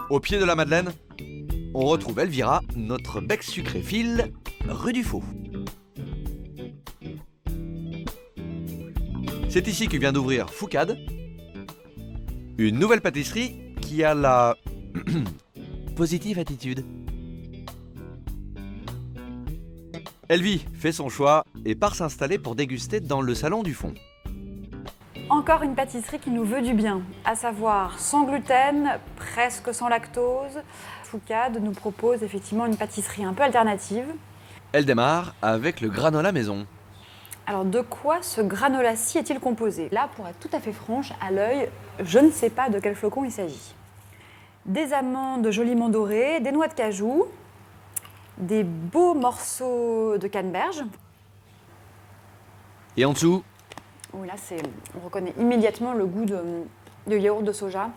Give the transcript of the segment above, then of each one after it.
Au pied de la Madeleine, on retrouve Elvira, notre bec sucré file, rue du Faux. C'est ici que vient d'ouvrir Foucade, une nouvelle pâtisserie qui a la positive attitude. Elvie fait son choix et part s'installer pour déguster dans le salon du fond. Encore une pâtisserie qui nous veut du bien, à savoir sans gluten, presque sans lactose. Foucade nous propose effectivement une pâtisserie un peu alternative. Elle démarre avec le granola maison. Alors de quoi ce granola-ci est-il composé? Là, pour être tout à fait franche, à l'œil, je ne sais pas de quel flocon il s'agit. Des amandes joliment dorées, des noix de cajou, des beaux morceaux de canneberge. Et en dessous, Oui, là, on reconnaît immédiatement le goût de yaourt de soja.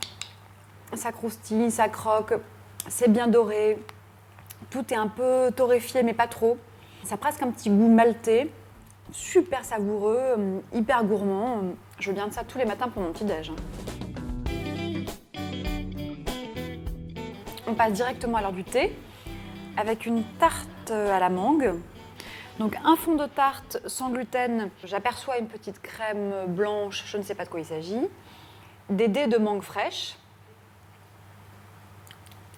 Ça croustille, ça croque, c'est bien doré. Tout est un peu torréfié, mais pas trop. Ça a presque un petit goût maltais. Super savoureux, hyper gourmand. Je viens de ça tous les matins pour mon petit-déj. On passe directement à l'heure du thé avec une tarte à la mangue. Donc un fond de tarte sans gluten, j'aperçois une petite crème blanche, je ne sais pas de quoi il s'agit. Des dés de mangue fraîche.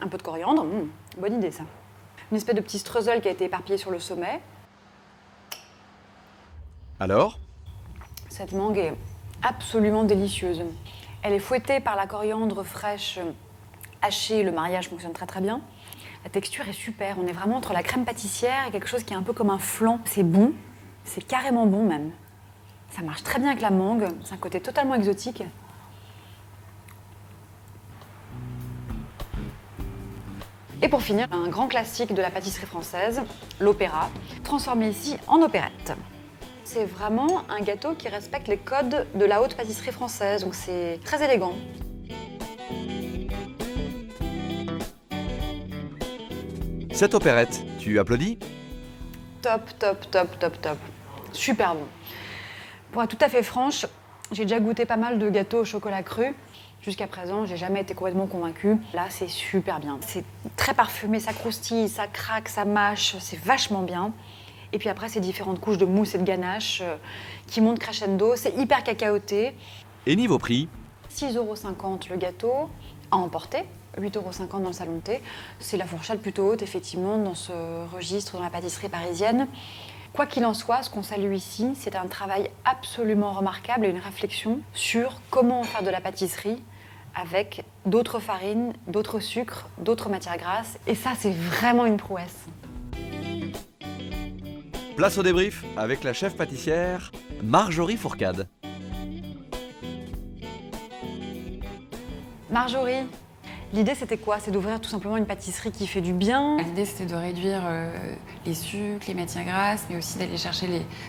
Un peu de coriandre, bonne idée ça. Une espèce de petit streusel qui a été éparpillé sur le sommet. alors, Cette mangue est absolument délicieuse. Elle est fouettée par la coriandre fraîche hachée, le mariage fonctionne très très bien. La texture est super, on est vraiment entre la crème pâtissière et quelque chose qui est un peu comme un flan. C'est bon, c'est carrément bon même. Ça marche très bien avec la mangue, c'est un côté totalement exotique. Et pour finir, un grand classique de la pâtisserie française, l'opéra, transformé ici en opérette. C'est vraiment un gâteau qui respecte les codes de la haute pâtisserie française, donc c'est très élégant. cette opérette, tu applaudis? Top, top, top, top, top. Super bon. Pour être tout à fait franche, j'ai déjà goûté pas mal de gâteaux au chocolat cru. Jusqu'à présent, j'ai jamais été complètement convaincue. Là, c'est super bien. C'est très parfumé, ça croustille, ça craque, ça mâche, c'est vachement bien. Et puis après, ces différentes couches de mousse et de ganache qui montent crescendo. C'est hyper cacaoté. Et niveau prix, 6,50 € le gâteau, à emporter. 8,50 € dans le salon de thé. C'est la fourchette plutôt haute, effectivement, dans ce registre, dans la pâtisserie parisienne. Quoi qu'il en soit, ce qu'on salue ici, c'est un travail absolument remarquable et une réflexion sur comment faire de la pâtisserie avec d'autres farines, d'autres sucres, d'autres matières grasses. Et ça, c'est vraiment une prouesse. place au débrief avec la chef pâtissière Marjorie Fourcade. Marjorie, l'idée c'était quoi? C'est d'ouvrir tout simplement une pâtisserie qui fait du bien. L'idée, c'était de réduire les sucres, les matières grasses, mais aussi d'aller chercher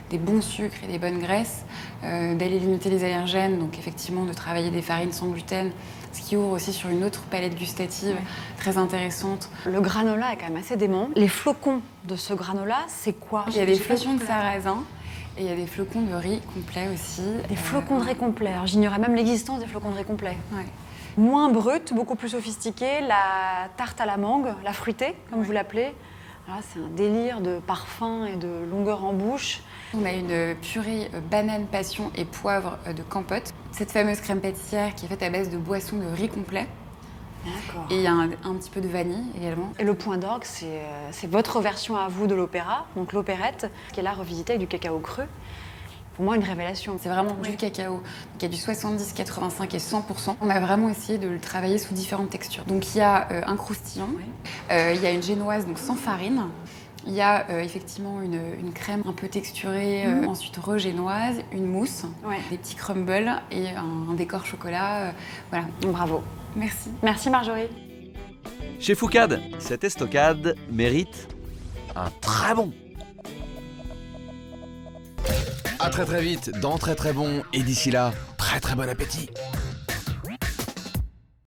des bons sucres et des bonnes graisses, d'aller limiter les allergènes, donc effectivement de travailler des farines sans gluten, ce qui ouvre aussi sur une autre palette gustative très intéressante. Le granola est quand même assez dément. Les flocons de ce granola, c'est quoi? Il y a des flocons de sarrasin et il y a des flocons de riz complets aussi. Des flocons de riz complets. Alors, j'ignorais même l'existence des flocons de riz complets. Ouais. Moins brut, beaucoup plus sophistiqué, la tarte à la mangue, la fruitée, comme vous l'appelez. Là, c'est un délire de parfum et de longueur en bouche. On a une purée banane, passion et poivre de Campote. Cette fameuse crème pâtissière qui est faite à base de boissons de riz complet. D'accord. Et il y a un petit peu de vanille également. Et le point d'orgue, c'est votre version à vous de l'opéra, donc l'opérette, qui est là revisitée avec du cacao cru. Pour moi, une révélation. C'est vraiment du cacao. Donc, il y a du 70, 85 et 100%. On a vraiment essayé de le travailler sous différentes textures. Donc il y a un croustillant, il y a une génoise donc sans farine. Il y a effectivement une crème un peu texturée, ensuite regénoise, une mousse, des petits crumbles et un décor chocolat. Voilà. Bravo. Merci. Merci Marjorie. Chez Foucade, cette estocade mérite un très bon. À très vite dans Très Très Bon et d'ici là, très très bon appétit.